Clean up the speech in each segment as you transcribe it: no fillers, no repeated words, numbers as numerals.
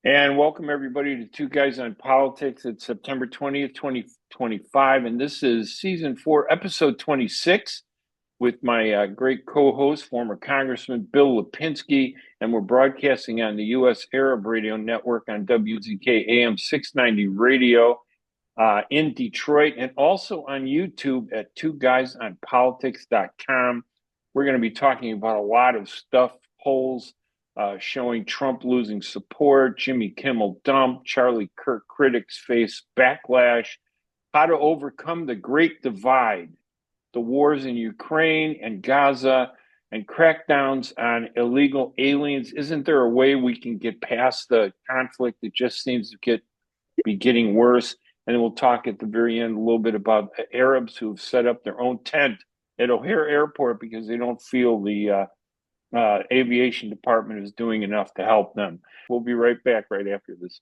And welcome everybody to Two Guys on Politics. It's September 20th, 2025, and this is season 4, episode 26 with my great co-host, former Congressman Bill Lipinski, and we're broadcasting on the U.S. Arab Radio Network on WNZK AM 690 radio in Detroit, and also on YouTube at twoguysonpolitics.com. We're going to be talking about a lot of stuff, polls, showing Trump losing support, Jimmy Kimmel dump, Charlie Kirk critics face backlash, how to overcome the great divide, the wars in Ukraine and Gaza, and crackdowns on illegal aliens. Isn't there a way we can get past the conflict that just seems to be getting worse? And then we'll talk at the very end a little bit about Arabs who've set up their own tent at OHare Airport because they don't feel the aviation department is doing enough to help them. We'll be right back right after this.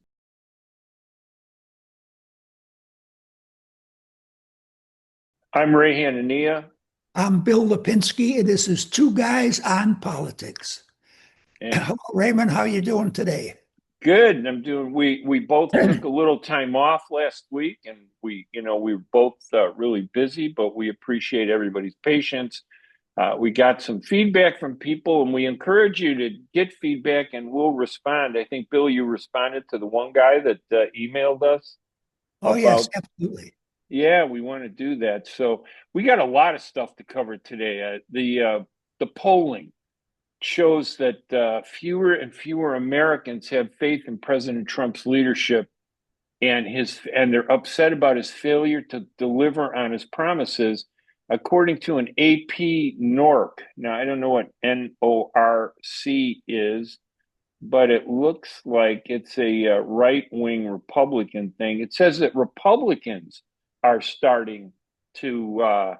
I'm Ray Hanania. I'm Bill Lipinski, and this is Two Guys on Politics. And Raymond, how you doing today? Good. I'm doing. We both took a little time off last week, and we were both really busy, but we appreciate everybody's patience. We got some feedback from people, and we encourage you to get feedback, and we'll respond. I think, Bill, you responded to the one guy that emailed us. Oh, yes, absolutely. Yeah, we want to do that. So we got a lot of stuff to cover today. The polling shows that fewer and fewer Americans have faith in President Trump's leadership, and they're upset about his failure to deliver on his promises. According to an AP NORC, now I don't know what NORC is, but it looks like it's a right-wing Republican thing. It says that Republicans are starting to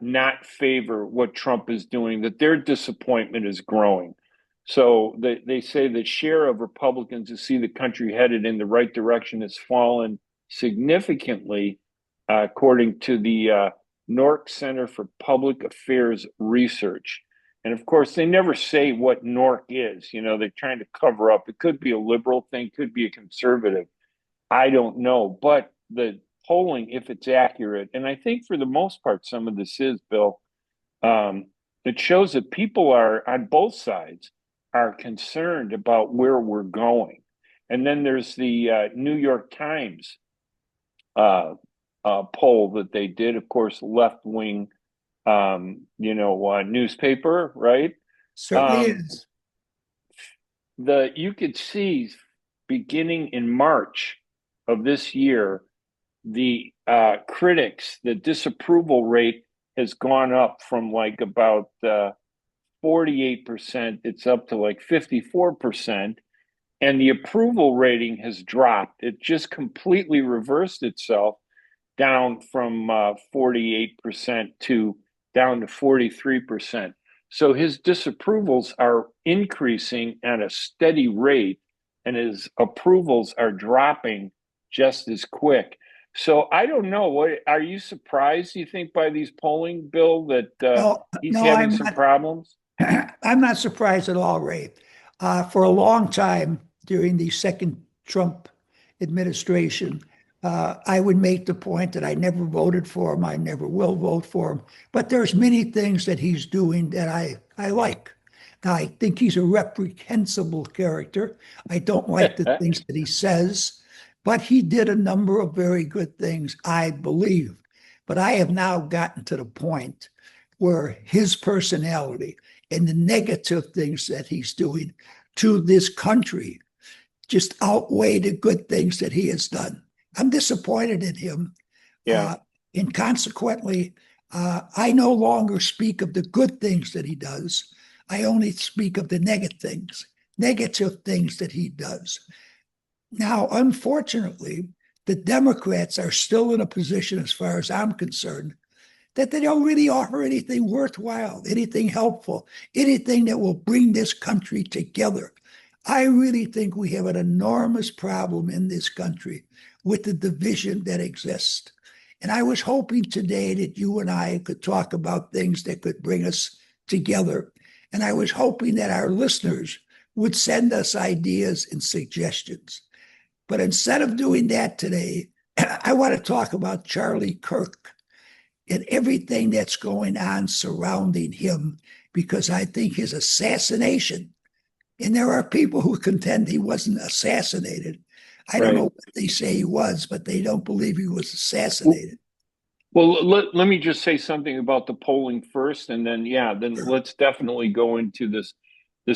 not favor what Trump is doing, that their disappointment is growing. So they say the share of Republicans who see the country headed in the right direction has fallen significantly, according to the NORC Center for Public Affairs Research. And of course, they never say what NORC is. They're trying to cover up. It could be a liberal thing, could be a conservative. I don't know. But the polling, if it's accurate, and I think for the most part, some of this is, Bill, it shows that people are on both sides are concerned about where we're going. And then there's the New York Times poll that they did, of course, left-wing, newspaper, right? Certainly is. You could see beginning in March of this year, the critics, the disapproval rate has gone up from like about 48%. It's up to like 54%. And the approval rating has dropped. It just completely reversed itself down from 48% to down to 43%. So his disapprovals are increasing at a steady rate, and his approvals are dropping just as quick. So I don't know. What are you surprised, you think, by these polling, Bill, that he's having some problems? I'm not surprised at all, Ray. For a long time during the second Trump administration, I would make the point that I never voted for him. I never will vote for him. But there's many things that he's doing that I like. Now, I think he's a reprehensible character. I don't like the things that he says, but he did a number of very good things, I believe. But I have now gotten to the point where his personality and the negative things that he's doing to this country just outweigh the good things that he has done. I'm disappointed in him. Yeah. And consequently, I no longer speak of the good things that he does. I only speak of the negative things that he does. Now, unfortunately, the Democrats are still in a position, as far as I'm concerned, that they don't really offer anything worthwhile, anything helpful, anything that will bring this country together. I really think we have an enormous problem in this country with the division that exists. And I was hoping today that you and I could talk about things that could bring us together. And I was hoping that our listeners would send us ideas and suggestions. But instead of doing that today, I want to talk about Charlie Kirk and everything that's going on surrounding him, because I think his assassination, and there are people who contend he wasn't assassinated. I don't know Right. what they say he was, but they don't believe he was assassinated. Well, let me just say something about the polling first, and then yeah, then let's definitely go into this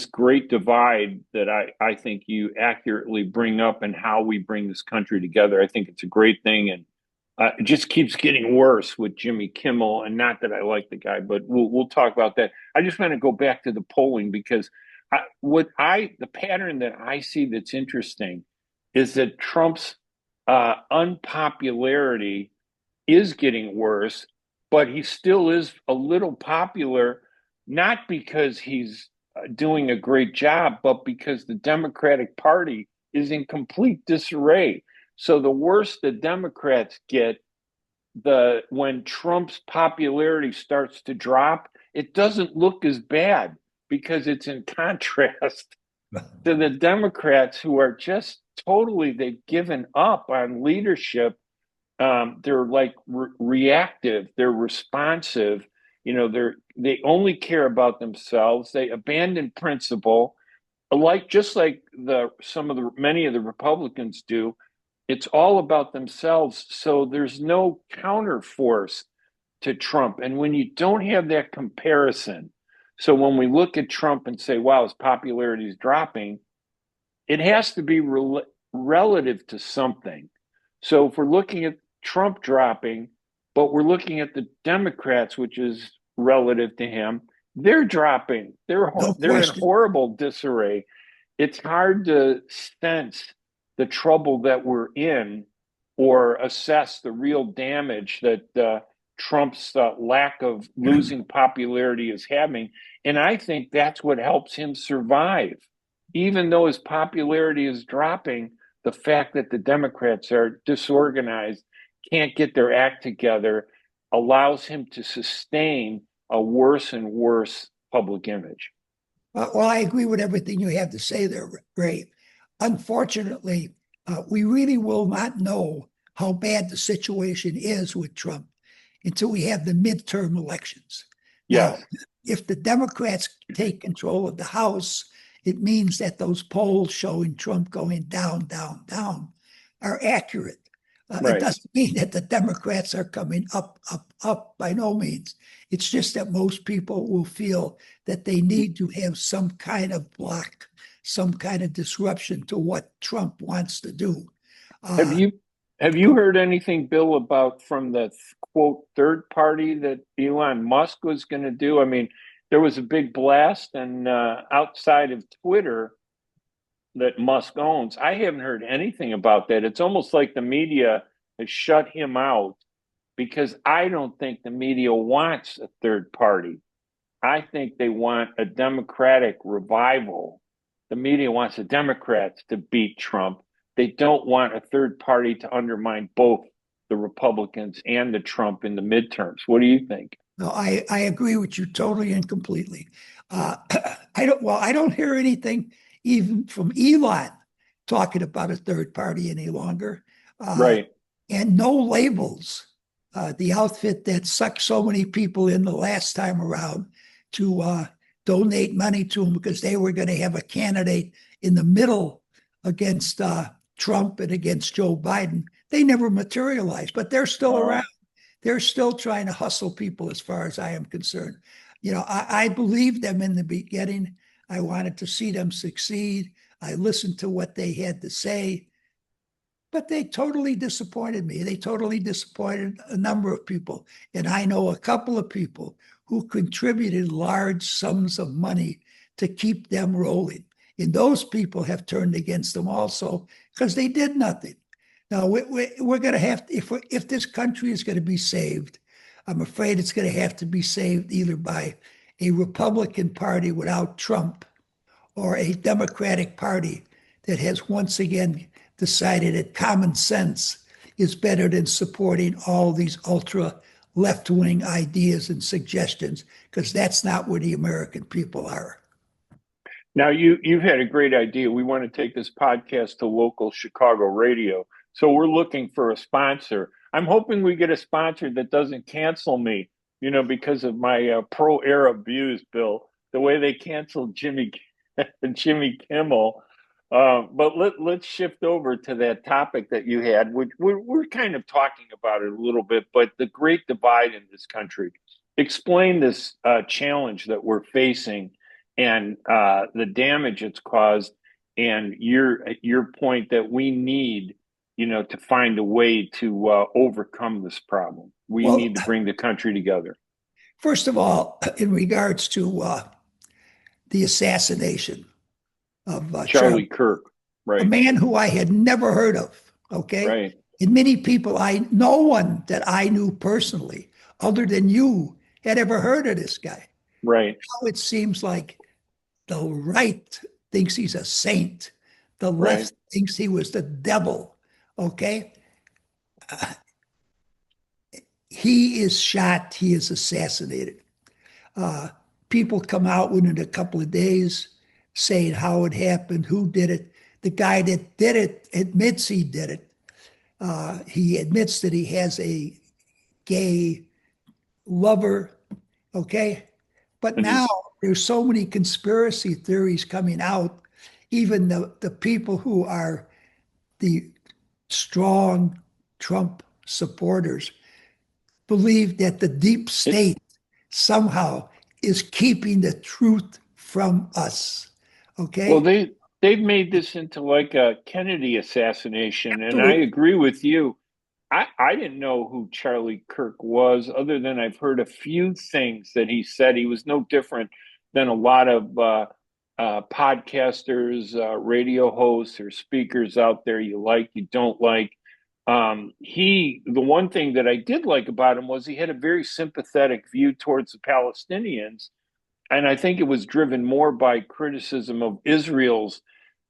great divide that I think you accurately bring up and how we bring this country together. I think it's a great thing, and it just keeps getting worse with Jimmy Kimmel. And not that I like the guy, but we'll talk about that. I just want to go back to the polling because the pattern that I see that's interesting is that Trump's unpopularity is getting worse, but he still is a little popular, not because he's doing a great job, but because the Democratic Party is in complete disarray. So the worse the Democrats get, the when Trump's popularity starts to drop, it doesn't look as bad because it's in contrast to the Democrats who are just totally, they've given up on leadership. They're like reactive, they're responsive, they only care about themselves, they abandon principle, like just like the some of the many of the Republicans do. It's all about themselves, so there's no counter force to Trump. And when you don't have that comparison, so when we look at Trump and say, wow, his popularity is dropping, it has to be relative to something. So if we're looking at Trump dropping, but we're looking at the Democrats, which is relative to him, they're dropping. No They're in question. horrible disarray. It's hard to sense the trouble that we're in or assess the real damage that Trump's lack of losing popularity is having. And I think that's what helps him survive. Even though his popularity is dropping, the fact that the Democrats are disorganized, can't get their act together, allows him to sustain a worse and worse public image. Well, I agree with everything you have to say there, Ray. Unfortunately, we really will not know how bad the situation is with Trump until we have the midterm elections. Now, Yes, if the Democrats take control of the House, it means that those polls showing Trump going down, down, down are accurate. It right. doesn't mean that the Democrats are coming up, up, up by no means. It's just that most people will feel that they need to have some kind of block, some kind of disruption to what Trump wants to do. Have Uh, you have you heard anything, Bill, about from the quote third party that Elon Musk was going to do? I mean, there was a big blast, and outside of Twitter that Musk owns, I haven't heard anything about that. It's almost like the media has shut him out because I don't think the media wants a third party. I think they want a Democratic revival. The media wants the Democrats to beat Trump. They don't want a third party to undermine both the Republicans and the Trump in the midterms. What do you think? no, I agree with you totally and completely. Uh, I don't hear anything even from Elon talking about a third party any longer. Uh, Right. and no labels. The outfit that sucked so many people in the last time around to donate money to them because they were going to have a candidate in the middle against Trump and against Joe Biden. They never materialized, but they're still around. Oh, They're still trying to hustle people as far as I am concerned. I believed them in the beginning. I wanted to see them succeed. I listened to what they had to say, but they totally disappointed me. They totally disappointed a number of people. And I know a couple of people who contributed large sums of money to keep them rolling. And those people have turned against them also because they did nothing. Now, we're going to have to, if this country is going to be saved, I'm afraid it's going to have to be saved either by a Republican Party without Trump or a Democratic Party that has once again decided that common sense is better than supporting all these ultra left wing ideas and suggestions, because that's not where the American people are. Now you've had a great idea. We want to take this podcast to local Chicago radio. So we're looking for a sponsor. I'm hoping we get a sponsor that doesn't cancel me, because of my pro-Arab views, Bill. The way they canceled Jimmy Kimmel. But let's shift over to that topic that you had. We're kind of talking about it a little bit, but the great divide in this country. Explain this challenge that we're facing and the damage it's caused, and your point that we need, to find a way to overcome this problem. We Well, need to bring the country together. first of all, in regards to the assassination of Charlie Charlie, Kirk, a right, man who I had never heard of, okay? right, And many people, no one that I knew personally, other than you, had ever heard of this guy. right, Now it seems like the right thinks he's a saint. The right. left thinks he was the devil, okay? He is shot, he is assassinated. Uh, People come out within a couple of days saying how it happened, who did it. The guy that did it admits he did it. He admits that he has a gay lover, okay? But And now he's there's so many conspiracy theories coming out. Even the people who are the strong Trump supporters believe that the deep it, state somehow is keeping the truth from us. well, Okay? they've made this into like a Kennedy assassination, and I Absolutely. agree with you. I didn't know who Charlie Kirk was, other than I've heard a few things that he said. He was no different than a lot of podcasters, radio hosts, or speakers out there you like, you don't like. The one thing that I did like about him was he had a very sympathetic view towards the Palestinians, and I think it was driven more by criticism of Israel's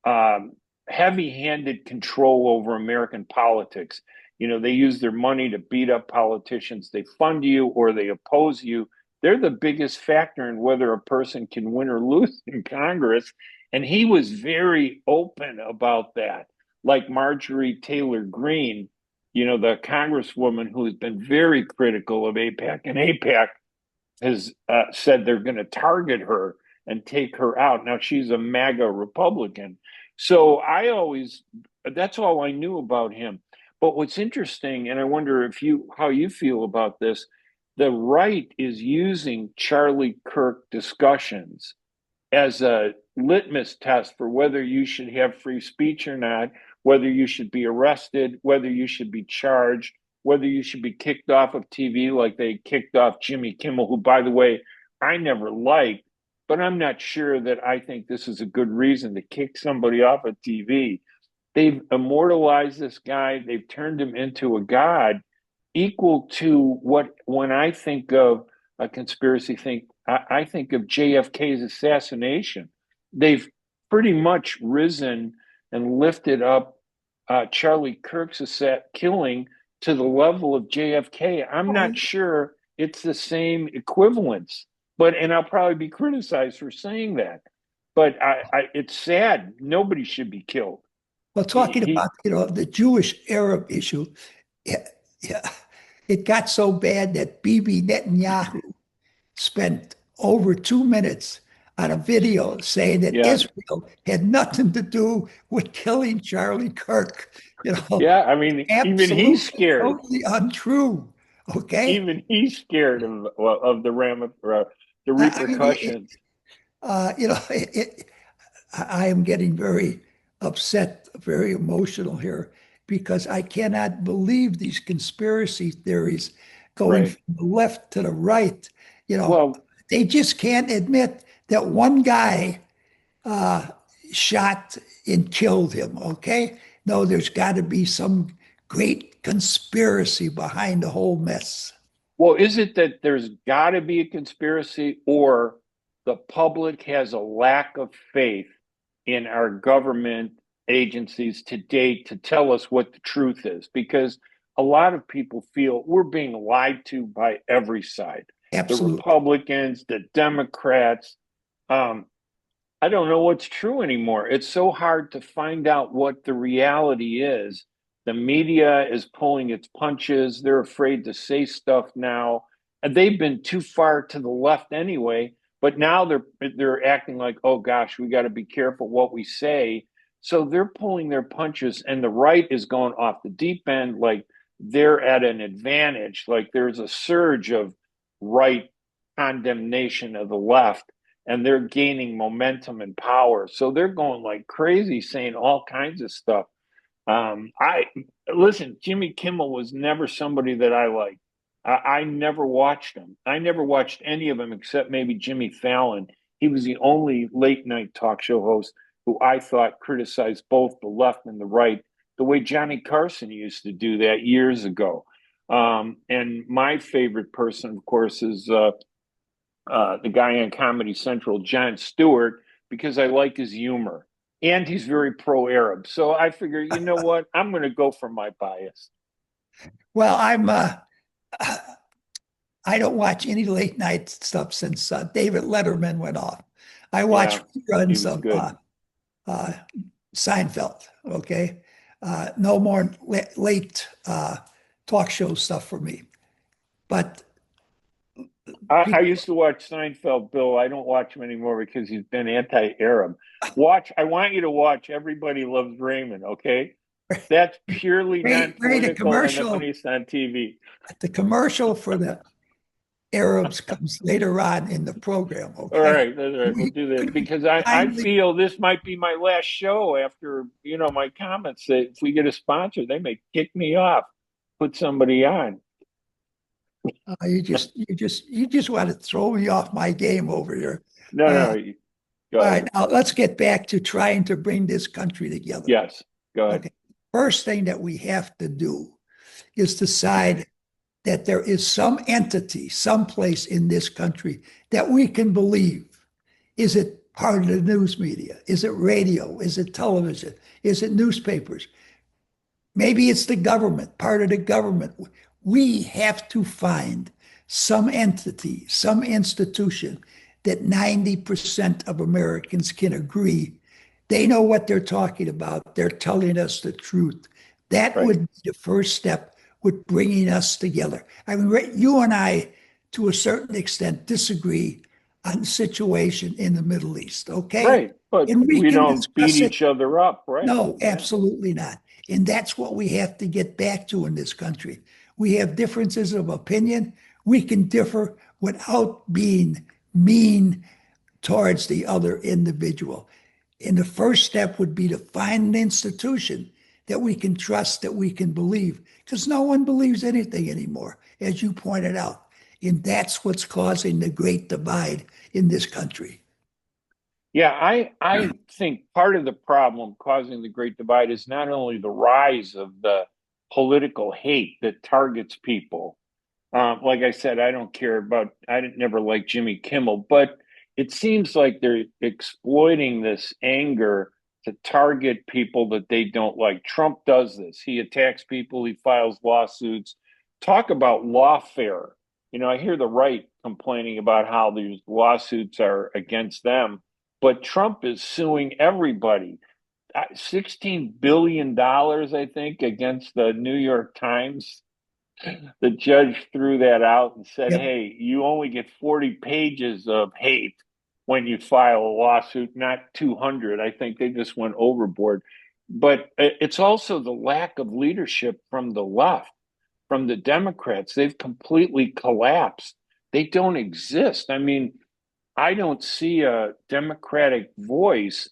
um, heavy-handed control over American politics. They use their money to beat up politicians. They fund you or they oppose you. They're the biggest factor in whether a person can win or lose in Congress. And he was very open about that. Like Marjorie Taylor Greene, the congresswoman who has been very critical of APAC, and APAC has said they're going to target her and take her out. Now she's a MAGA Republican. So that's all I knew about him. But what's interesting, and I wonder how you feel about this, the right is using Charlie Kirk discussions as a litmus test for whether you should have free speech or not, whether you should be arrested, whether you should be charged, whether you should be kicked off of TV like they kicked off Jimmy Kimmel, who, by the way, I never liked, but I'm not sure that I think this is a good reason to kick somebody off of TV. They've immortalized this guy, they've turned him into a god equal to what, when I think of a conspiracy I think of JFK's assassination. They've pretty much risen and lifted up Charlie Kirk's killing to the level of JFK. I'm Oh, not sure it's the same equivalence, and I'll probably be criticized for saying that. But it's sad. Nobody should be killed. well, He, talking he about the Jewish Arab issue, yeah, yeah, it got so bad that Bibi Netanyahu spent over 2 minutes on a video saying that yeah, Israel had nothing to do with killing Charlie Kirk. yeah. I mean, even he's Absolutely, scared. totally untrue. Okay. Even he's scared of the I mean, repercussions. I am getting very upset, very emotional here because I cannot believe these conspiracy theories going Right. from the left to the right. You know, Well, they just can't admit that one guy uh, shot and killed him. Okay. No, there's got to be some great conspiracy behind the whole mess. is it that there's got to be a conspiracy, or the public has a lack of faith in our government agencies to date to tell us what the truth is? Because a lot of people feel we're being lied to by every side, the Absolutely. Republicans, the Democrats. Um, I don't know what's true anymore. It's so hard to find out what the reality is. The media is pulling its punches. They're afraid to say stuff now. And they've been too far to the left anyway, but now they're acting like, "Oh gosh, we got to be careful what we say." So they're pulling their punches and the right is going off the deep end like they're at an advantage. Like there's a surge of right condemnation of the left and they're gaining momentum and power. So they're going like crazy, saying all kinds of stuff. I listen. Jimmy Kimmel was never somebody that I liked. I never watched him. I never watched any of them except maybe Jimmy Fallon. He was the only late night talk show host who I thought criticized both the left and the right, the way Johnny Carson used to do that years ago. And my favorite person, of course, is the guy on Comedy Central, Jon Stewart, because I like his humor. And he's very pro Arab. So I figure, you know what? I'm going to go for my bias. Well, I don't watch any late night stuff since David Letterman went off. I watch Yeah, he reruns was of good. uh, Seinfeld. Okay, no more late talk show stuff for me. But I people, used to watch Seinfeld, Bill. I don't watch him anymore because he's been anti Arab. Watch, I want you to watch Everybody Loves Raymond, okay? That's purely Ray, non-political and the funniest on TV. the commercial for the Arabs comes later on in the program. All Okay, right, all right, we'll we do that could we because I kindly. feel this might be my last show after, my comments that if we get a sponsor, they may kick me off, put somebody on. You just want to throw me off my game over here. No, Uh, no, go all ahead. right, now let's get back to trying to bring this country together. Yes, go ahead. Okay. First thing that we have to do is decide that there is some entity, someplace in this country that we can believe. Is it part of the news media? Is it radio? Is it television? Is it newspapers? Maybe it's the government, part of the government. We have to find some entity, some institution that 90% of Americans can agree they know what they're talking about. They're telling us the truth. That Right, would be the first step with bringing us together. I mean, you and I, to a certain extent, disagree on the situation in the Middle East, okay? right. But And we we can don't beat discuss it. each other up, right? No, Yeah, absolutely not. And that's what we have to get back to in this country. We have differences of opinion. We can differ without being mean towards the other individual. And the first step would be to find an institution that we can trust, that we can believe, because no one believes anything anymore, as you pointed out. And that's what's causing the great divide in this country. yeah. I think part of the problem causing the Great Divide is not only the rise of the political hate that targets people. Like I said, I don't care about. I didn't never like Jimmy Kimmel, but it seems like they're exploiting this anger to target people that they don't like. Trump does this. He attacks people. He files lawsuits. Talk about lawfare. I hear the right complaining about how these lawsuits are against them, but Trump is suing everybody. $16 billion, I think, against the New York Times. The judge threw that out and said, Yep. hey, you only get 40 pages of hate when you file a lawsuit, not 200. I think they just went overboard. But it's also the lack of leadership from the left, from the Democrats. They've completely collapsed. They don't exist. I mean, I don't see a Democratic voice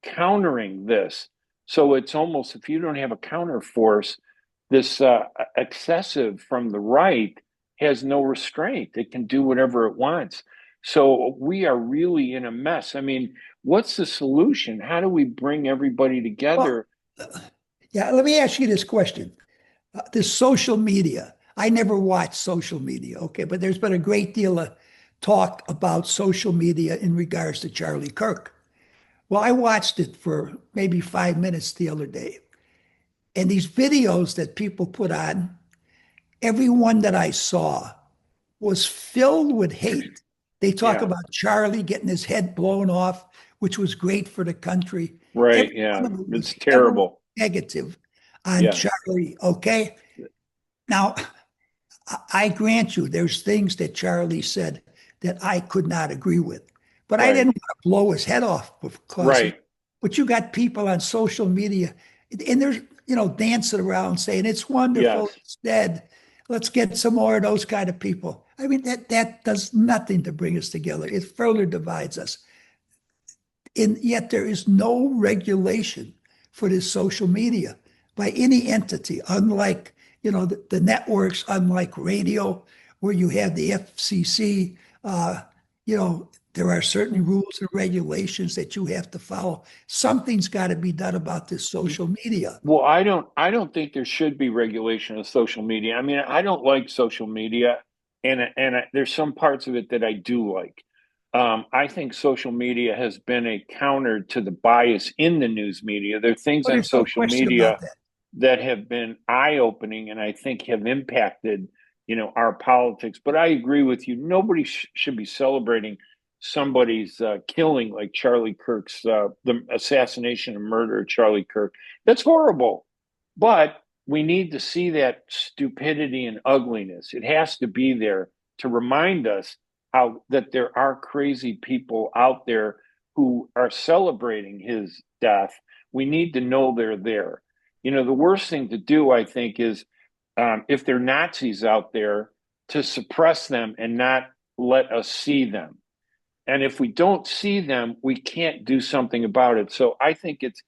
countering this. So it's almost, if you don't have a counterforce, this excessive from the right has no restraint. It can do whatever it wants. So we are really in a mess. I mean, what's the solution? How do we bring everybody Well, together? yeah, let me ask you this question. This social media, I never watched social media, okay, but there's been a great deal of talk about social media in regards to Charlie Kirk. Well, I watched it for maybe 5 minutes the other day. And these videos that people put on, every one that I saw was filled with hate. They talk Yeah. about Charlie getting his head blown off, which was great for the country. Right. Every Yeah. one of it was It's ever terrible. negative on Yes. Charlie. Okay. Now, I grant you, there's things that Charlie said that I could not agree with, but I Right. didn't want to blow his head off because of. Right. But you got people on social media, and they're dancing around saying it's wonderful, Yes. it's dead. Let's get some more of those kind of people. I mean, that does nothing to bring us together. It further divides us. And yet there is no regulation for this social media by any entity, unlike the networks, unlike radio, where you have the FCC. There are certain rules and regulations that you have to follow. Something's got to be done about this social media. Well, I don't think there should be regulation of social media. I mean, I don't like social media, and there's some parts of it that I do like. I think social media has been a counter to the bias in the news media. There are things But on there's no social question about media that. that have been eye-opening and I think have impacted, our politics. But I agree with you. Nobody should be celebrating somebody's killing like Charlie Kirk's the assassination and murder of Charlie Kirk. That's horrible. But we need to see that stupidity and ugliness. It has to be there to remind us how that there are crazy people out there who are celebrating his death. We need to know they're there. The worst thing to do, I think, is if they're Nazis out there, to suppress them and not let us see them. And if we don't see them, we can't do something about it. So I think it's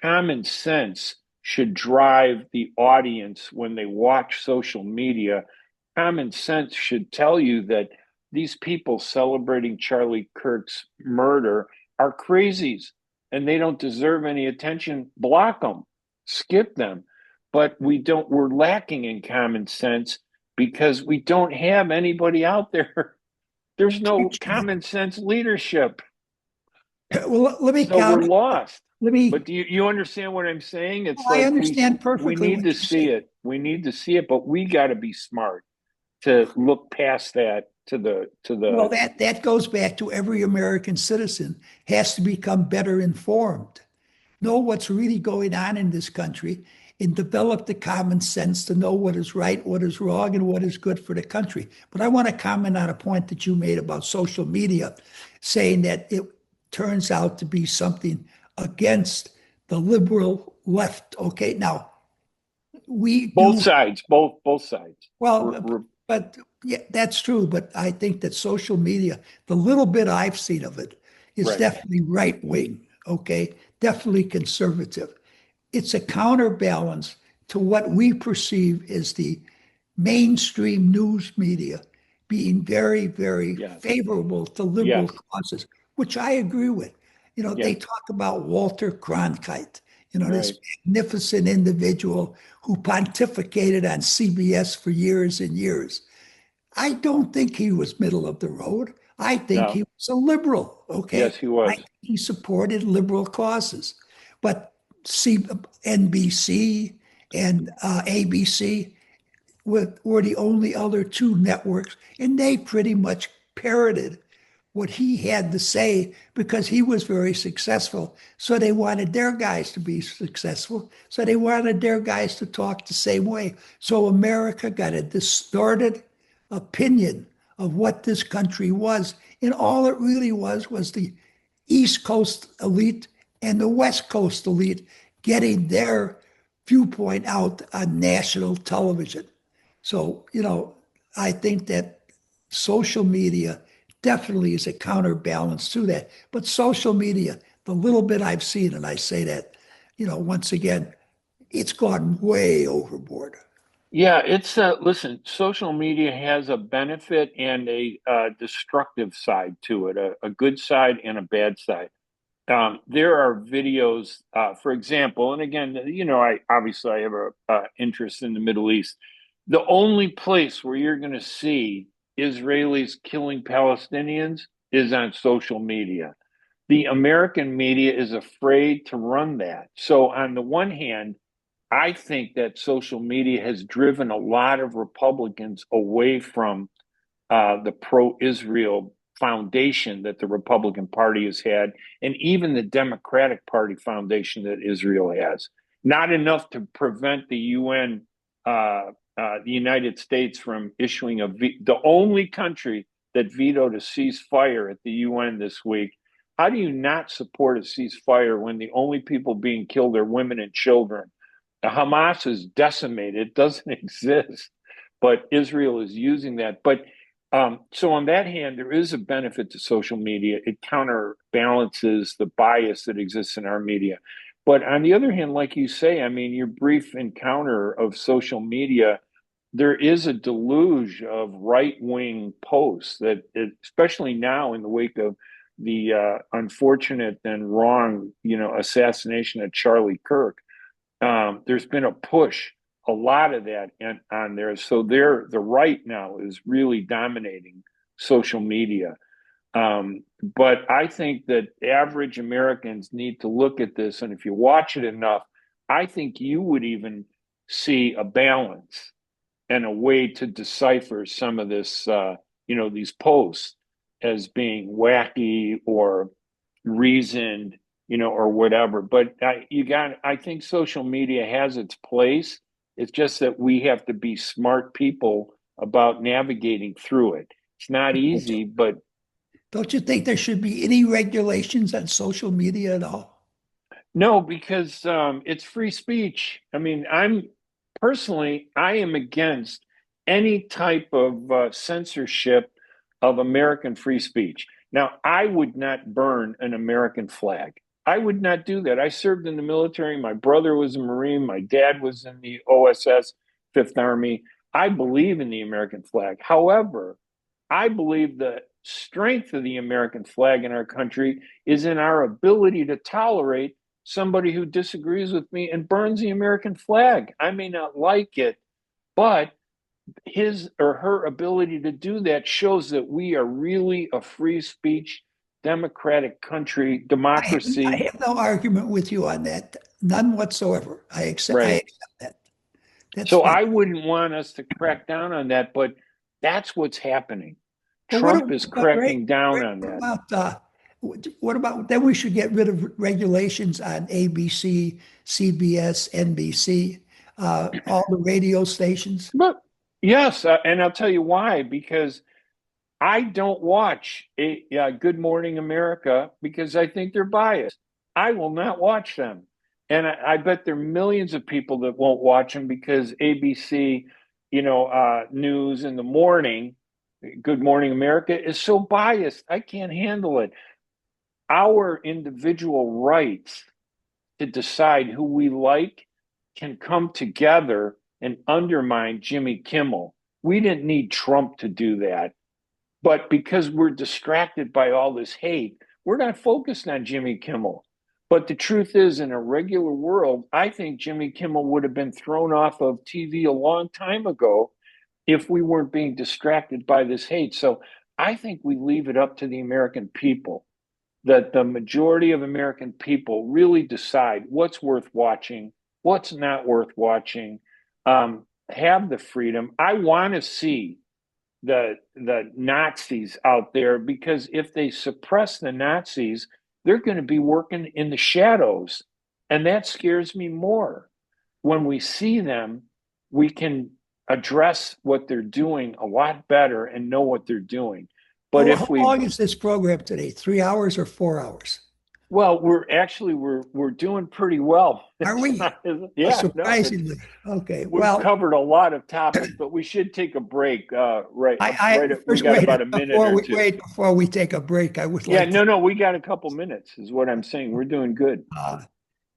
common sense should drive the audience when they watch social media. Common sense should tell you that these people celebrating Charlie Kirk's murder are crazies and they don't deserve any attention. Block them, skip them. But we're lacking in common sense because we don't have anybody out there. There's no common sense leadership. Well, let me So we're comment. lost. Let But me. do you understand what I'm saying? It's I like understand we perfectly need what to you're see saying. it. We need to see it, but we got to be smart to look past that to the Well, that goes back to every American citizen has to become better informed, know what's really going on in this country, and develop the common sense to know what is right, what is wrong, and what is good for the country. But I want to comment on a point that you made about social media, saying that it turns out to be something against the liberal left. Okay, now we both do sides, both sides. well, but yeah, that's true. But I think that social media, the little bit I've seen of it, is Right. definitely right wing. Okay, definitely conservative. It's a counterbalance to what we perceive as the mainstream news media being very, very Yes. favorable to liberal Yes. causes, which I agree with. They Yes. talk about Walter Cronkite, this Right. magnificent individual who pontificated on CBS for years and years. I don't think he was middle of the road. I think he No. was a liberal, okay? Yes, he I was. think he supported liberal causes. But NBC and ABC were the only other two networks, and they pretty much parroted what he had to say because he was very successful. So they wanted their guys to be successful. So they wanted their guys to talk the same way. So America got a distorted opinion of what this country was. And all it really was the East Coast elite and the West Coast elite getting their viewpoint out on national television. So, I think that social media definitely is a counterbalance to that. But social media, the little bit I've seen, and I say that, once again, it's gone way overboard. Yeah, it's listen, social media has a benefit and a destructive side to it, a good side and a bad side. There are videos, for example, and again, I obviously I have a interest in the Middle East. The only place where you're going to see Israelis killing Palestinians is on social media. The American media is afraid to run that. So on the one hand, I think that social media has driven a lot of Republicans away from the pro-Israel foundation that the Republican Party has had, and even the Democratic Party foundation that Israel has. Not enough to prevent the UN, the United States, from issuing the only country that vetoed a ceasefire at the UN this week. How do you not support a ceasefire when the only people being killed are women and children? The Hamas is decimated, it doesn't exist, but Israel is using that. But so on that hand, there is a benefit to social media. It counterbalances the bias that exists in our media. But on the other hand, like you say, I mean, your brief encounter of social media, there is a deluge of right-wing posts that, especially now in the wake of the unfortunate and wrong, assassination of Charlie Kirk, there's been a push, a lot of that on there. So the right now is really dominating social media. But I think that average Americans need to look at this, and if you watch it enough, I think you would even see a balance and a way to decipher some of this, these posts as being wacky or reasoned, or whatever. But I think social media has its place. It's just that we have to be smart people about navigating through it. It's not easy, but don't you think there should be any regulations on social media at all? no, because it's free speech. I mean, I am against any type of censorship of American free speech. Now, I would not burn an American flag. I would not do that. I served in the military. My brother was a Marine. My dad was in the OSS, Fifth Army. I believe in the American flag. However, I believe the strength of the American flag in our country is in our ability to tolerate somebody who disagrees with me and burns the American flag. I may not like it, but his or her ability to do that shows that we are really a free speech, democratic country, I democracy. have no argument with you on that, none whatsoever. I Right. accept that. That's So fine. I wouldn't want us to crack down on that, but that's what's happening. But Trump is Ray, cracking down on what that. about what about then we should get rid of regulations on ABC, CBS, NBC, all the radio stations. But yes, and I'll tell you why, because I don't watch Good Morning America because I think they're biased. I will not watch them. And I bet there are millions of people that won't watch them because ABC, news in the morning, Good Morning America, is so biased. I can't handle it. Our individual rights to decide who we like can come together and undermine Jimmy Kimmel. We didn't need Trump to do that. But because we're distracted by all this hate, we're not focused on Jimmy Kimmel. But the truth is, in a regular world, I think Jimmy Kimmel would have been thrown off of TV a long time ago if we weren't being distracted by this hate. So I think we leave it up to the American people, that the majority of American people really decide what's worth watching, what's not worth watching, have the freedom. I want to see the Nazis out there, because if they suppress the Nazis, they're going to be working in the shadows. And that scares me more. When we see them, we can address what they're doing a lot better and know what they're doing. But How if we long is this program today? 3 hours or 4 hours? Well, we're doing pretty well. Are It's we? not, yeah, no, Surprisingly. Okay. we've Well, covered a lot of topics, but we should take a break. We first got about a minute or two. before we take a break, I would Yeah, like to, no, we got a couple minutes, is what I'm saying. We're doing good. uh,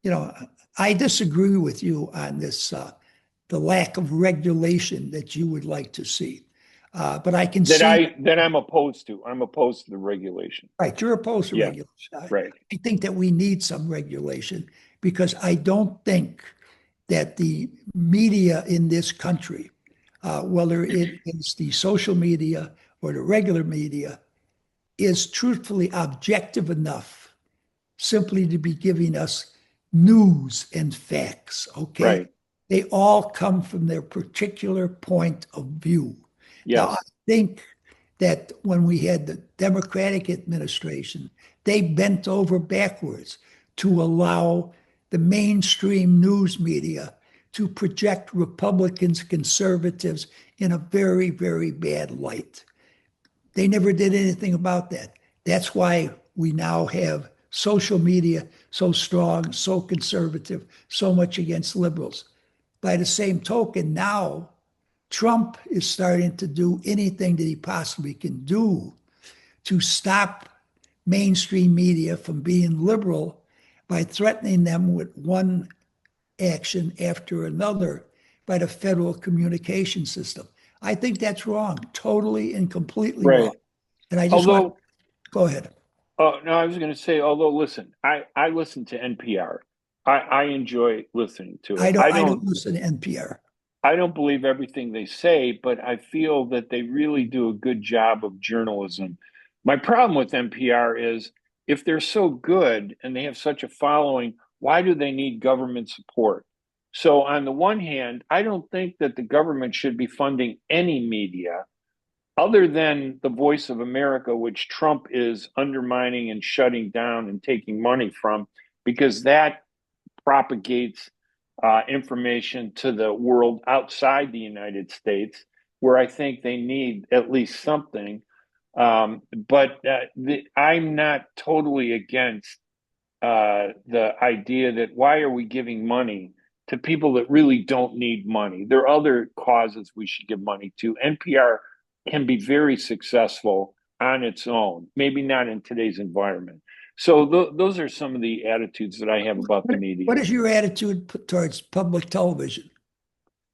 you know, I disagree with you on this, the lack of regulation that you would like to see. But I can see, That I'm opposed to. I'm opposed to the regulation. right, you're opposed to Yeah, regulation. right. I think that we need some regulation because I don't think that the media in this country, whether it is the social media or the regular media, is truthfully objective enough simply to be giving us news and facts, okay? Right. They all come from their particular point of view. Now, I Yes. think that when we had the Democratic administration, they bent over backwards to allow the mainstream news media to project Republicans, conservatives in a very, very bad light. They never did anything about that. That's why we now have social media so strong, so conservative, so much against liberals. By the same token, now Trump is starting to do anything that he possibly can do to stop mainstream media from being liberal by threatening them with one action after another by the federal communication system. I think that's wrong, totally and completely Right. wrong. And I just want Although, to go ahead. oh no, I was going to say, although, listen, I listen to NPR. I enjoy listening to it. I don't listen to NPR. I don't believe everything they say, but I feel that they really do a good job of journalism. My problem with NPR is if they're so good and they have such a following, why do they need government support? So, on the one hand, I don't think that the government should be funding any media other than the Voice of America, which Trump is undermining and shutting down and taking money from, because that propagates information to the world outside the United States, where I think they need at least something. But I'm not totally against the idea that why are we giving money to people that really don't need money? There are other causes we should give money to. NPR can be very successful on its own, maybe not in today's environment. So those are some of the attitudes that I have about the media. What is your attitude towards public television?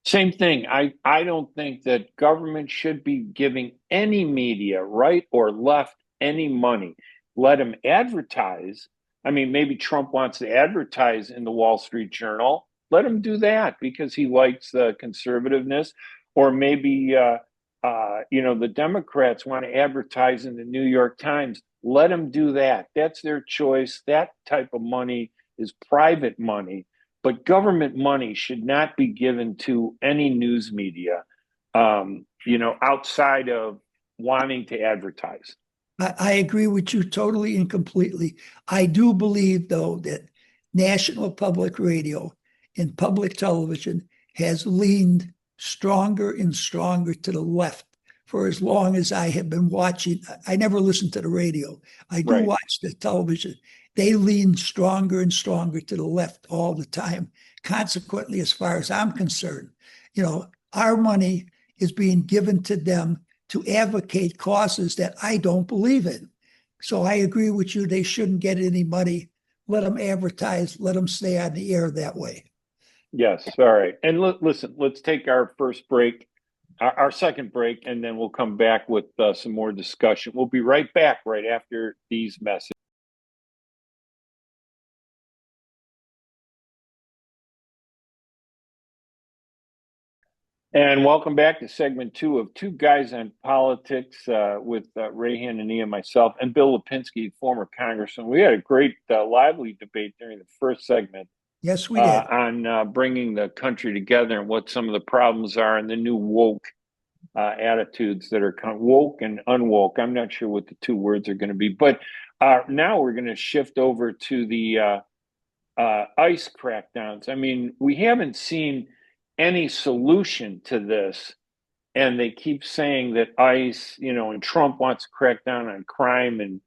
Same thing. I don't think that government should be giving any media, right or left, any money. Let them advertise. I mean, maybe Trump wants to advertise in the Wall Street Journal. Let him do that because he likes the conservativeness. Or maybe, the Democrats want to advertise in the New York Times. Let them do that. That's their choice. That type of money is private money, but government money should not be given to any news media, outside of wanting to advertise. I agree with you totally and completely. I do believe, though, that national public radio and public television has leaned stronger and stronger to the left for as long as I have been watching. I never listen to the radio. I do Right. watch the television. They lean stronger and stronger to the left all the time. Consequently, as far as I'm concerned, our money is being given to them to advocate causes that I don't believe in. So I agree with you. They shouldn't get any money. Let them advertise. Let them stay on the air that way. Yes. All right. And listen, let's take our first break, our second break, and then we'll come back with some more discussion. We'll be right back right after these messages. And welcome back to segment two of Two Guys on Politics with Ray Hanania, myself, and Bill Lipinski, former congressman. We had a great, lively debate during the first segment Yes, we did. on bringing the country together and what some of the problems are and the new woke attitudes that are woke and unwoke. I'm not sure what the two words are going to be, but now we're going to shift over to the ICE crackdowns. I mean, we haven't seen any solution to this. And they keep saying that ICE, and Trump wants to crack down on crime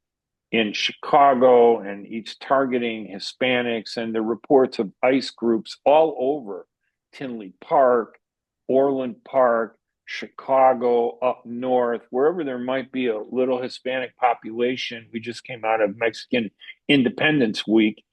in Chicago, and he's targeting Hispanics, and the reports of ICE groups all over Tinley Park, Orland Park, Chicago, up north, wherever there might be a little Hispanic population. We just came out of Mexican Independence Week,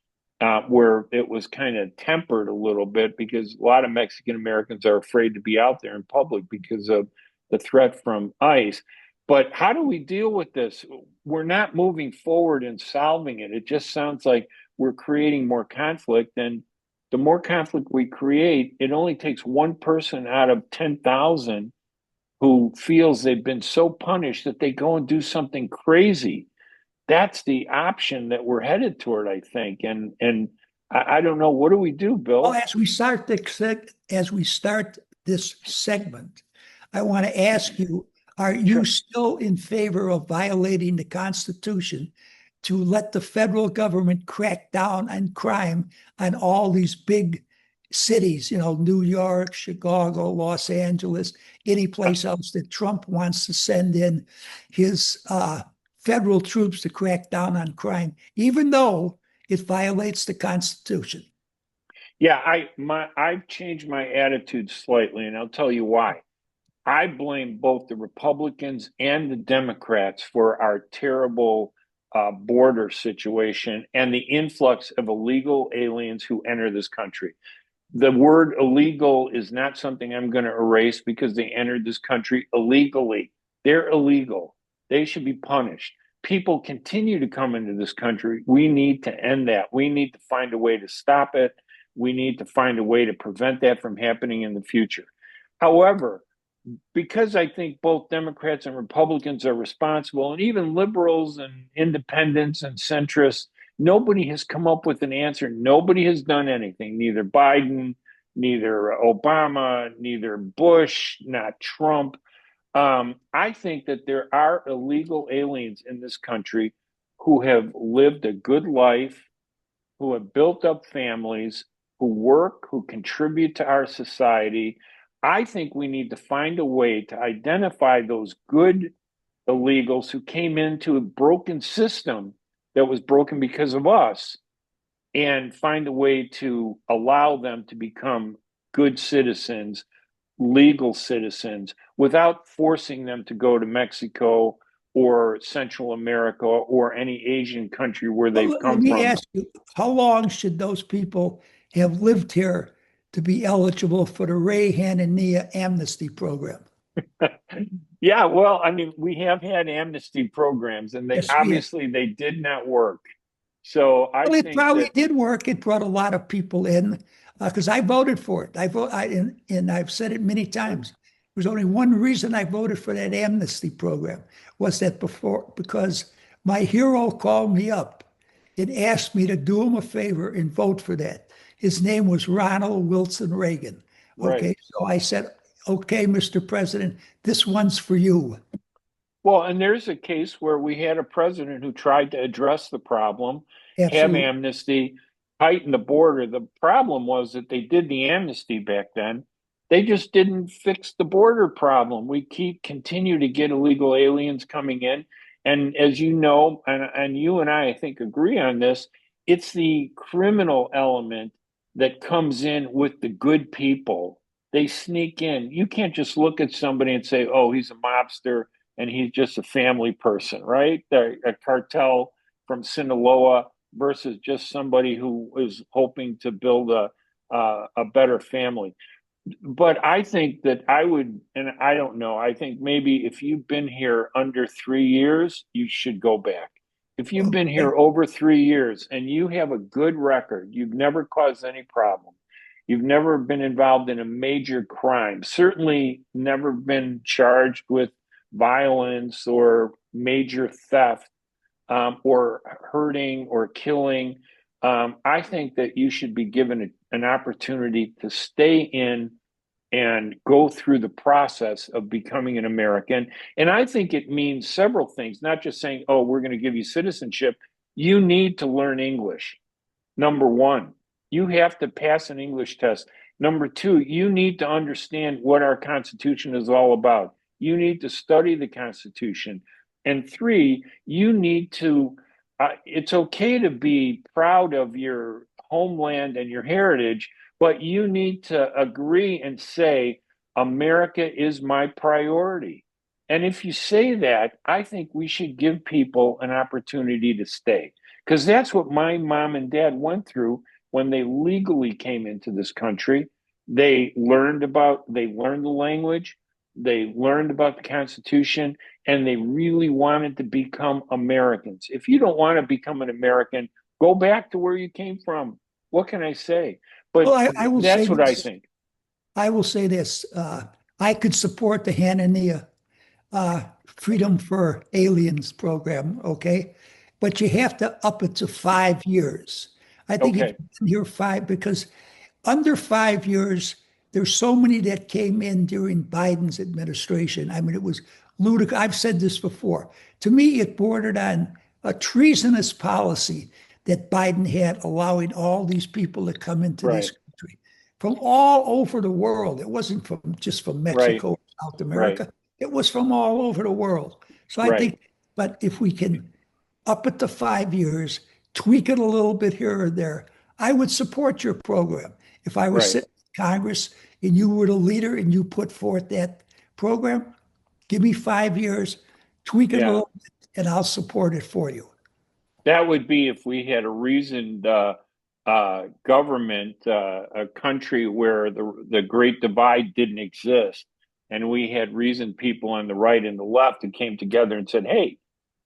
where it was kind of tempered a little bit because a lot of Mexican Americans are afraid to be out there in public because of the threat from ICE. But how do we deal with this? We're not moving forward and solving it. It just sounds like we're creating more conflict. And the more conflict we create, it only takes one person out of 10,000 who feels they've been so punished that they go and do something crazy. That's the option that we're headed toward, I think. And I don't know. What do we do, Well, Bill? as we start this segment, I want to ask you, Are you Sure. still in favor of violating the Constitution to let the federal government crack down on crime on all these big cities, New York, Chicago, Los Angeles, any place else that Trump wants to send in his federal troops to crack down on crime, even though it violates the Constitution? Yeah, I've changed my attitude slightly, and I'll tell you why. I blame both the Republicans and the Democrats for our terrible border situation and the influx of illegal aliens who enter this country. The word illegal is not something I'm going to erase because they entered this country illegally. They're illegal. They should be punished. People continue to come into this country. We need to end that. We need to find a way to stop it. We need to find a way to prevent that from happening in the future. However, because I think both Democrats and Republicans are responsible, and even liberals and independents and centrists, nobody has come up with an answer. Nobody has done anything. Neither Biden, neither Obama, neither Bush, not Trump. I think that there are illegal aliens in this country who have lived a good life, who have built up families, who work, who contribute to our society. I think we need to find a way to identify those good illegals who came into a broken system that was broken because of us and find a way to allow them to become good citizens, legal citizens, without forcing them to go to Mexico or Central America or any Asian country where Well, they've let come me from. ask you, how long should those people have lived here to be eligible for the Ray Hanania amnesty program? Yeah, well, I mean, we have had amnesty programs, and they Yes, we have. obviously they did not work. So I Well, it think probably that did work. It brought a lot of people in because I voted for it. And I've said it many times. There's only one reason I voted for that amnesty program was that because my hero called me up and asked me to do him a favor and vote for that. His name was Ronald Wilson Reagan. right. Okay, so I said, okay, Mr. President, this one's for you. Well, and there's a case where we had a president who tried to address the problem, have Absolutely. amnesty, tighten the border. The problem was that they did the amnesty back then. They just didn't fix the border problem. We continue to get illegal aliens coming in. And as you know, and you and I think, agree on this, it's the criminal element that comes in with the good people. They sneak in. You can't just look at somebody and say, oh, he's a mobster and he's just a family person, right? A cartel from Sinaloa versus just somebody who is hoping to build a better family. But I think that I would, and I don't know, I think maybe if you've been here under 3 years, you should go back. If you've been Okay. here over 3 years and you have a good record, you've never caused any problem, you've never been involved in a major crime, certainly never been charged with violence or major theft, or hurting or killing, I think that you should be given an opportunity to stay in and go through the process of becoming an American. And I think it means several things, not just saying, oh, we're going to give you citizenship. You need to learn English. Number one, you have to pass an English test. Number two, you need to understand what our Constitution is all about. You need to study the Constitution. And three, you need to, it's okay to be proud of your homeland and your heritage, but you need to agree and say, America is my priority. And if you say that, I think we should give people an opportunity to stay. Because that's what my mom and dad went through when they legally came into this country. They learned the language, they learned about the Constitution, and they really wanted to become Americans. If you don't want to become an American, go back to where you came from. What can I say? Well, But I will say that's what I this. think. I will say this. I could support the Hanania Freedom for Aliens program, okay? But you have to up it to 5 years. I think if Okay. you're five, because under 5 years, there's so many that came in during Biden's administration. I mean, it was ludicrous. I've said this before. To me, it bordered on a treasonous policy that Biden had, allowing all these people to come into this Right. country from all over the world. It wasn't from just from Right. Mexico, South Right. America. It was from all over the world. So I Right. think, but if we can up it to 5 years, tweak it a little bit here or there, I would support your program. If I was Right. sitting in Congress and you were the leader and you put forth that program, give me 5 years, tweak it a Yeah. little bit, and I'll support it for you. That would be if we had a reasoned government, a country where the Great Divide didn't exist, and we had reasoned people on the right and the left who came together and said, "Hey,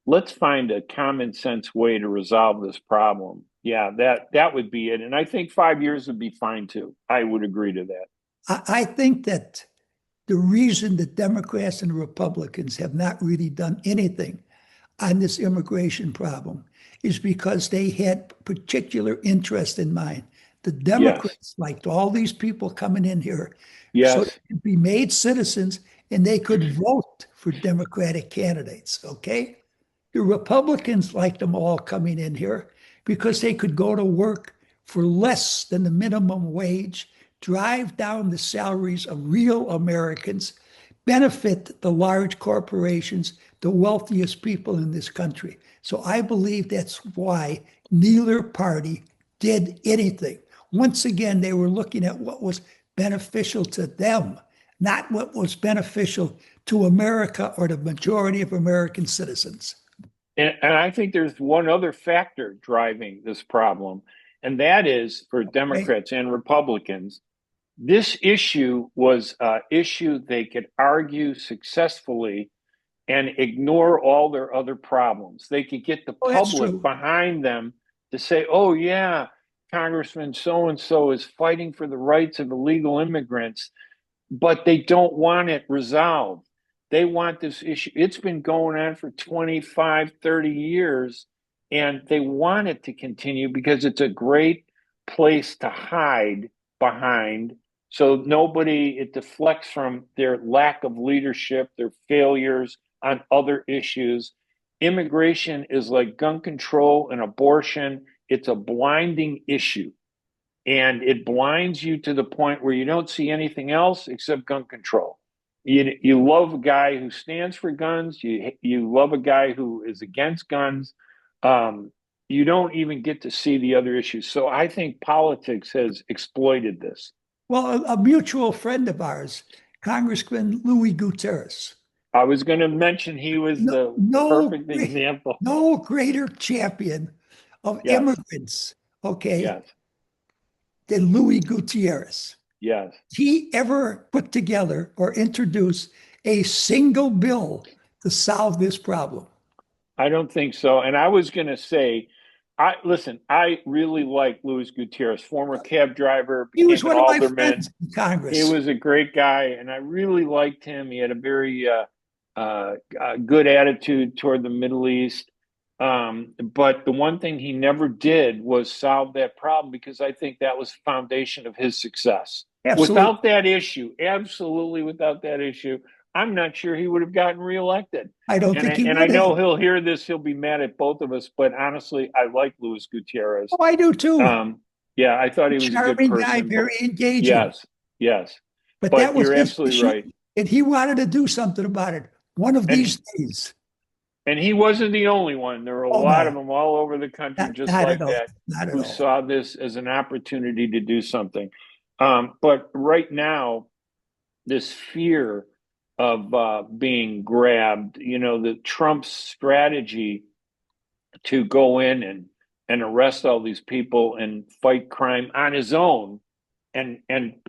let's find a common sense way to resolve this problem." Yeah, that would be it, and I think 5 years would be fine too. I would agree to that. I think that the reason that Democrats and Republicans have not really done anything on this immigration problem is because they had particular interest in mind. The Yes, Democrats liked all these people coming in here so they yes, could be made citizens and they could vote for Democratic candidates, okay? The Republicans liked them all coming in here because they could go to work for less than the minimum wage, drive down the salaries of real Americans, benefit the large corporations, the wealthiest people in this country. So I believe that's why neither party did anything. Once again, they were looking at what was beneficial to them, not what was beneficial to America or the majority of American citizens. and I think there's one other factor driving this problem, and that is for Okay? Democrats and Republicans. This issue was an issue they could argue successfully and ignore all their other problems. They could get the Oh, that's public true. behind them to say, oh, yeah, Congressman so and so is fighting for the rights of illegal immigrants, but they don't want it resolved. They want this issue. It's been going on for 25, 30 years, and they want it to continue because it's a great place to hide behind. So nobody, it deflects from their lack of leadership, their failures on other issues. Immigration is like gun control and abortion, it's a blinding issue, and it blinds you to the point where you don't see anything else except gun control. You love a guy who stands for guns. You love a guy who is against guns. Um, you don't even get to see the other issues. So I think politics has exploited this. Well, a mutual friend of ours, Congressman Louis Gutierrez, I was going to mention he was no, the no, perfect example. no greater champion of Yes, immigrants, okay, yes, than Louis Gutierrez. yes. He ever put together or introduced a single bill to solve this problem? I don't think so. And I was going to say, I listen. I really like Luis Gutierrez, former cab driver, He was became an one of my alderman. friends in He Congress. was a great guy, and I really liked him. He had a very good attitude toward the Middle East. But the one thing he never did was solve that problem because I think that was the foundation of his success. Absolutely. Without that issue, absolutely without that issue, I'm not sure he would have gotten reelected. I don't And think he and I would have. know he'll hear this, he'll be mad at both of us, but honestly, I like Luis Gutierrez. Oh, I do too. Um, yeah, I thought he was a good Charming guy, person, but very engaging. yes, yes. But that But was you're his absolutely issue, right. and he wanted to do something about it one of And these days. and he wasn't the only one. There were a Oh lot of no, them all over the country just not at like all. that Not at who all. saw this as an opportunity to do something. But right now, this fear of being grabbed, the Trump's strategy to go in and arrest all these people and fight crime on his own, and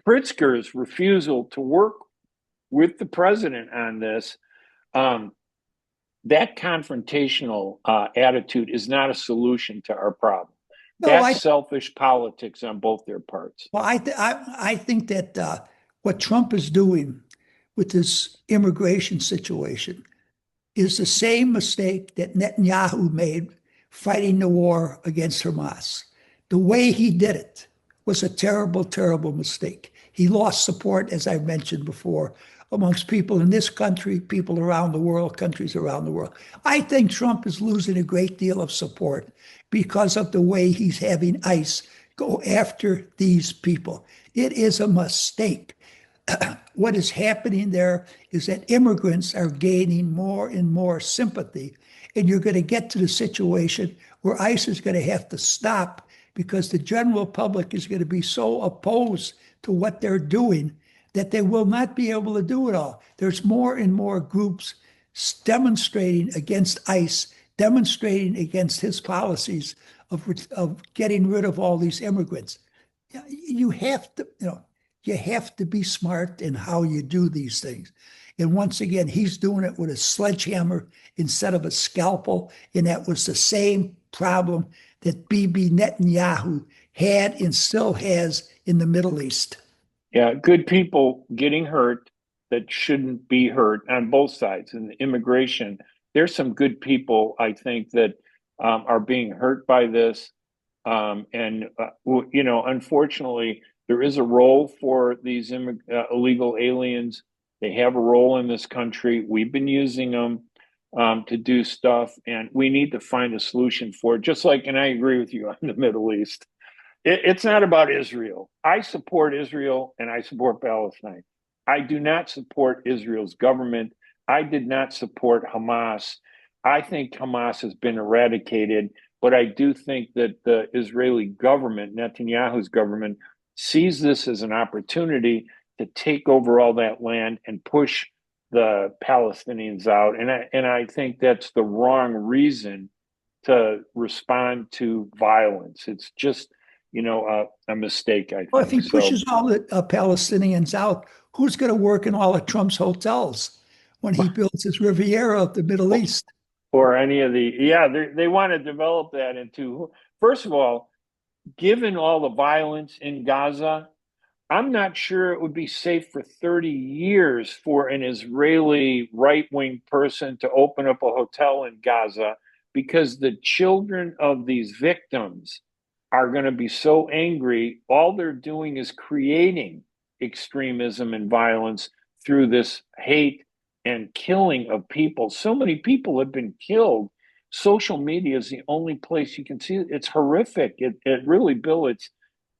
Pritzker's refusal to work with the president on this, um, that confrontational attitude is not a solution to our problem. No, That's selfish politics on both their parts. I think that what Trump is doing with this immigration situation is the same mistake that Netanyahu made fighting the war against Hamas. The way he did it was a terrible, terrible mistake. He lost support, as I mentioned before, amongst people in this country, people around the world, countries around the world. I think Trump is losing a great deal of support because of the way he's having ICE go after these people. It is a mistake. What is happening there is that immigrants are gaining more and more sympathy. And you're going to get to the situation where ICE is going to have to stop because the general public is going to be so opposed to what they're doing that they will not be able to do it all. There's more and more groups demonstrating against ICE, demonstrating against his policies of getting rid of all these immigrants. You have to, you have to be smart in how you do these things. And once again, he's doing it with a sledgehammer instead of a scalpel. And that was the same problem that Bibi Netanyahu had and still has in the Middle East. Yeah, good people getting hurt that shouldn't be hurt on both sides. And immigration, there's some good people, I think, that are being hurt by this. Unfortunately, there is a role for these illegal aliens. They have a role in this country. We've been using them to do stuff, and we need to find a solution for it. Just like, and I agree with you on the Middle East. It's not about Israel. I support Israel and I support Palestine. I do not support Israel's government. I did not support Hamas. I think Hamas has been eradicated, but I do think that the Israeli government, Netanyahu's government, sees this as an opportunity to take over all that land and push the Palestinians out. And I think that's the wrong reason to respond to violence. It's just a mistake, I Well, if he think. So, pushes all the Palestinians out, who's going to work in all of Trump's hotels when he builds his Riviera of the Middle East? or any of they want to develop that into, first of all, given all the violence in Gaza, I'm not sure it would be safe for 30 years for an Israeli right-wing person to open up a hotel in Gaza because the children of these victims are going to be so angry. All they're doing is creating extremism and violence through this hate and killing of people. So many people have been killed. Social media is the only place you can see it. It's horrific. It really, Bill, it's,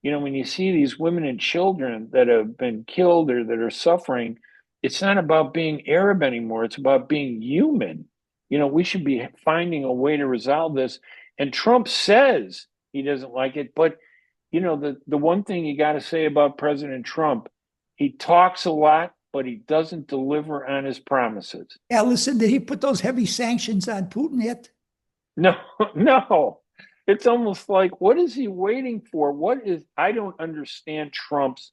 when you see these women and children that have been killed or that are suffering, it's not about being Arab anymore. It's about being human. We should be finding a way to resolve this. And Trump says he doesn't like it. But, the one thing you got to say about President Trump, he talks a lot, but he doesn't deliver on his promises. Yeah, listen, did he put those heavy sanctions on Putin yet? No, no. It's almost like, what is he waiting for? I don't understand Trump's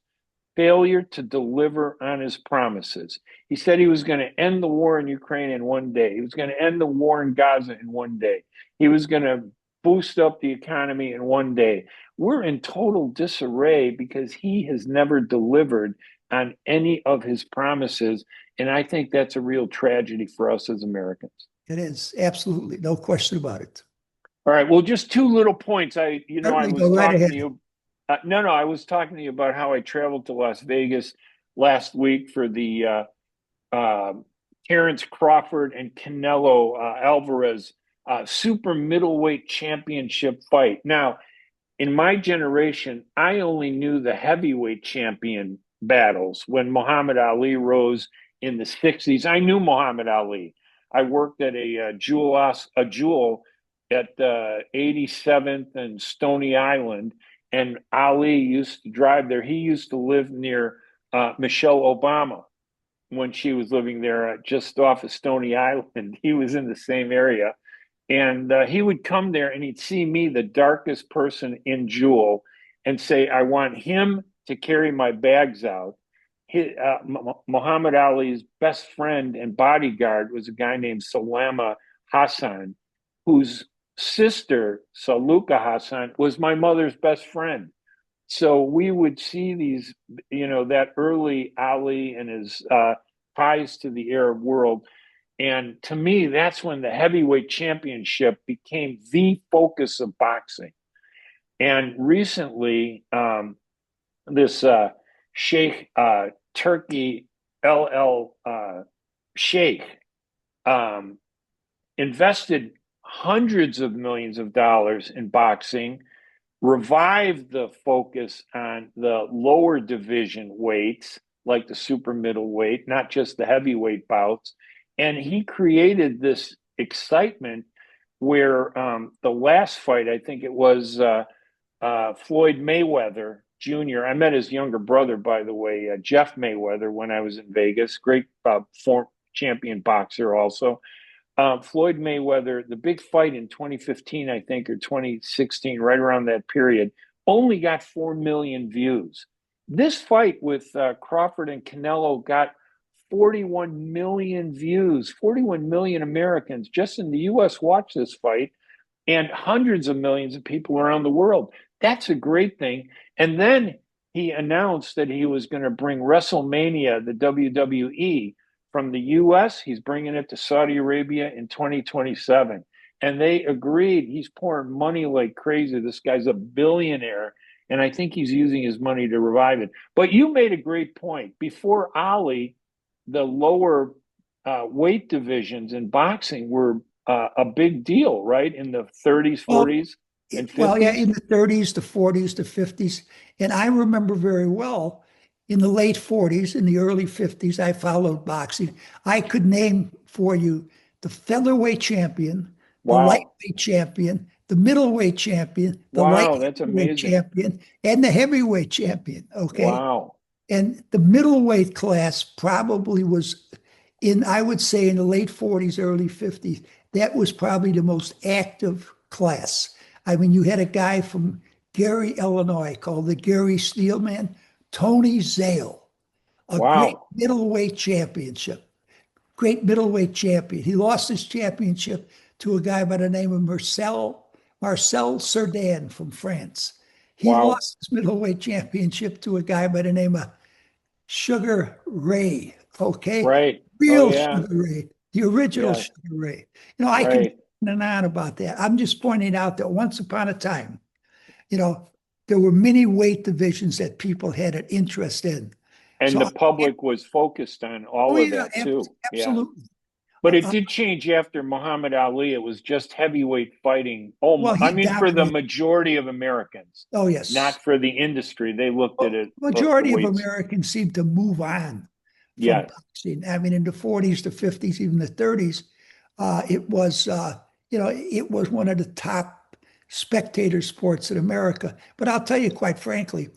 failure to deliver on his promises. He said he was going to end the war in Ukraine in one day. He was going to end the war in Gaza in one day. He was going to boost up the economy in one day. We're in total disarray because he has never delivered on any of his promises. And I think that's a real tragedy for us as Americans. It is, absolutely, no question about it. All right. Well, just two little points. I Certainly, was go right talking ahead. to you. No, I was talking to you about how I traveled to Las Vegas last week for the Terrence Crawford and Canelo Alvarez super middleweight championship fight. Now, in my generation, I only knew the heavyweight champion battles when Muhammad Ali rose in the 60s. I knew Muhammad Ali. I worked at a jewel at 87th and Stony Island, and Ali used to drive there. He used to live near Michelle Obama when she was living there, just off of Stony Island. He was in the same area. And he would come there and he'd see me, the darkest person in Jewel, and say, I want him to carry my bags out. Muhammad Ali's best friend and bodyguard was a guy named Salama Hassan, whose sister, Saluka Hassan, was my mother's best friend. So we would see these, that early Ali and his ties to the Arab world. And to me, that's when the heavyweight championship became the focus of boxing. And recently, this Sheikh Turkey LL Sheikh um, invested hundreds of millions of dollars in boxing, revived the focus on the lower division weights, like the super middleweight, not just the heavyweight bouts. And he created this excitement where the last fight, I think it was Floyd Mayweather Jr. I met his younger brother, by the way, Jeff Mayweather, when I was in Vegas. Great former champion boxer, also. Floyd Mayweather, the big fight in 2015, I think, or 2016, right around that period, only got 4 million views. This fight with Crawford and Canelo got 41 million views. 41 million Americans just in the US watched this fight, and hundreds of millions of people around the world. That's a great thing. And then he announced that he was going to bring WrestleMania, the WWE, from the US. He's bringing it to Saudi Arabia in 2027. And they agreed. He's pouring money like crazy. This guy's a billionaire. And I think he's using his money to revive it. But you made a great point. Before Ali, the lower weight divisions in boxing were a big deal, right? In the 30s, Well, 40s, and yeah, 50s. in the 30s, the 40s, the 50s. And I remember very well in the late 40s, in the early 50s, I followed boxing. I could name for you the featherweight champion, the Wow. lightweight champion, the middleweight champion, the light Wow, that's heavyweight amazing. champion, and the heavyweight champion. Okay. Wow. And the middleweight class probably was in, I would say, in the late 40s, early 50s. That was probably the most active class. I mean, you had a guy from Gary, Illinois, called the Gary Steelman, Tony Zale, a Wow. great middleweight champion. He lost his championship to a guy by the name of Marcel Cerdan from France. He Wow. lost his middleweight championship to a guy by the name of Sugar Ray, okay? Right. Oh, Real yeah. Sugar Ray, the original Yeah. Sugar Ray. I can go Right. on and on about that. I'm just pointing out that once upon a time, you know, there were many weight divisions that people had an interest in. And So, the public was focused on oh all of yeah, that too. Yeah. absolutely. But it Uh, did change after Muhammad Ali. It was just heavyweight fighting. Oh, well, I he mean, for the dominated. majority of Americans, Oh yes. not for the industry. They looked at Well, it, the majority of weights. Americans seem to move on from Yeah. boxing. I mean, in the 40s, the 50s, even the 30s, it was, it was one of the top spectator sports in America. But I'll tell you, quite frankly,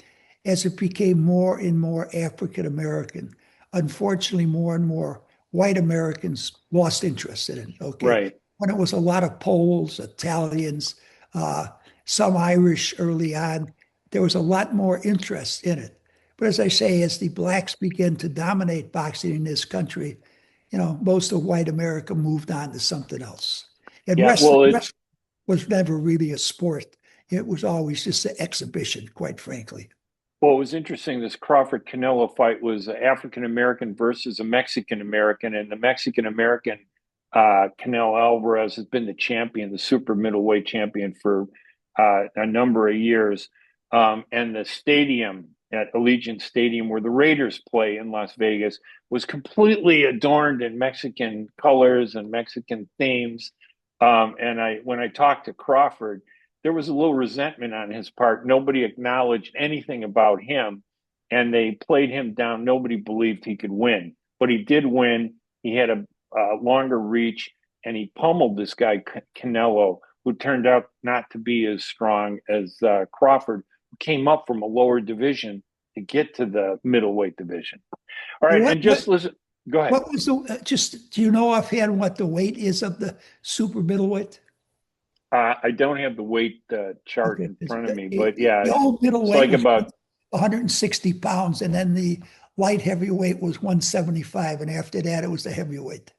as it became more and more African American, unfortunately, more and more white Americans lost interest in it. Okay, Right. when it was a lot of Poles, Italians, uh, some Irish early on, there was a lot more interest in it. But as I say, as the blacks began to dominate boxing in this country, most of white America moved on to something else. And Yeah. Well, wrestling was never really a sport. It was always just an exhibition, quite frankly. Well, it was interesting. This Crawford Canelo fight was African American versus a Mexican American, and the Mexican American Canelo Alvarez has been the champion, the super middleweight champion for a number of years. And the stadium at Allegiant Stadium, where the Raiders play in Las Vegas, was completely adorned in Mexican colors and Mexican themes. And when I talked to Crawford, there was a little resentment on his part. Nobody acknowledged anything about him, and they played him down. Nobody believed he could win, but he did win. He had a longer reach, and he pummeled this guy Canelo, who turned out not to be as strong as Crawford, who came up from a lower division to get to the middleweight division. All right, What and what just listen. Go ahead. what was the just do you know offhand what the weight is of the super middleweight? I don't have the weight chart Okay, in front of me, but yeah, the old it's middleweight like was about 160 pounds, and then the light heavyweight was 175, and after that, it was the heavyweight.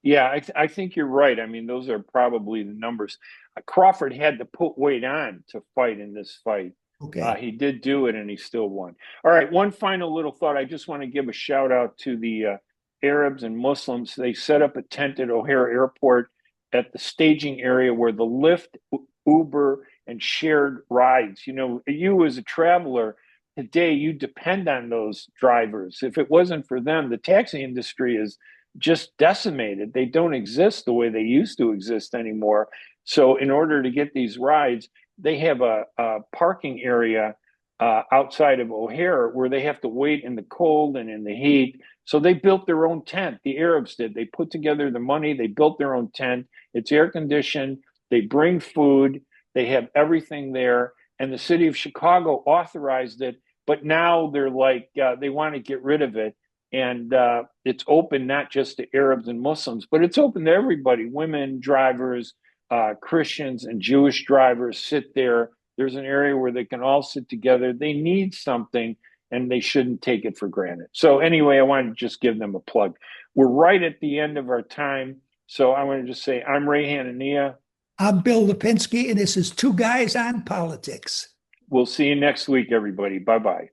yeah, I think you're right. I mean, those are probably the numbers. Crawford had to put weight on to fight in this fight. Okay. He did do it, and he still won. All right, one final little thought. I just want to give a shout out to the Arabs and Muslims. They set up a tent at O'Hare Airport at the staging area where the Lyft, Uber, and shared rides. You know, you as a traveler today you depend on those drivers. If it wasn't for them, the taxi industry is just decimated. They don't exist the way they used to exist anymore. So in order to get these rides, they have a parking area outside of OHare where they have to wait in the cold and in the heat. So they built their own tent. The Arabs did. They put together the money. They built their own tent. It's air conditioned. They bring food. They have everything there. And the city of Chicago authorized it. But now they're like, they want to get rid of it. And it's open not just to Arabs and Muslims, but it's open to everybody. Women drivers, Christians and Jewish drivers sit there. There's an area where they can all sit together. They need something and they shouldn't take it for granted. So anyway, I wanted to just give them a plug. We're right at the end of our time. So I want to just say, I'm Ray Hanania. I'm Bill Lipinski, and this is Two Guys on Politics. We'll see you next week, everybody. Bye-bye.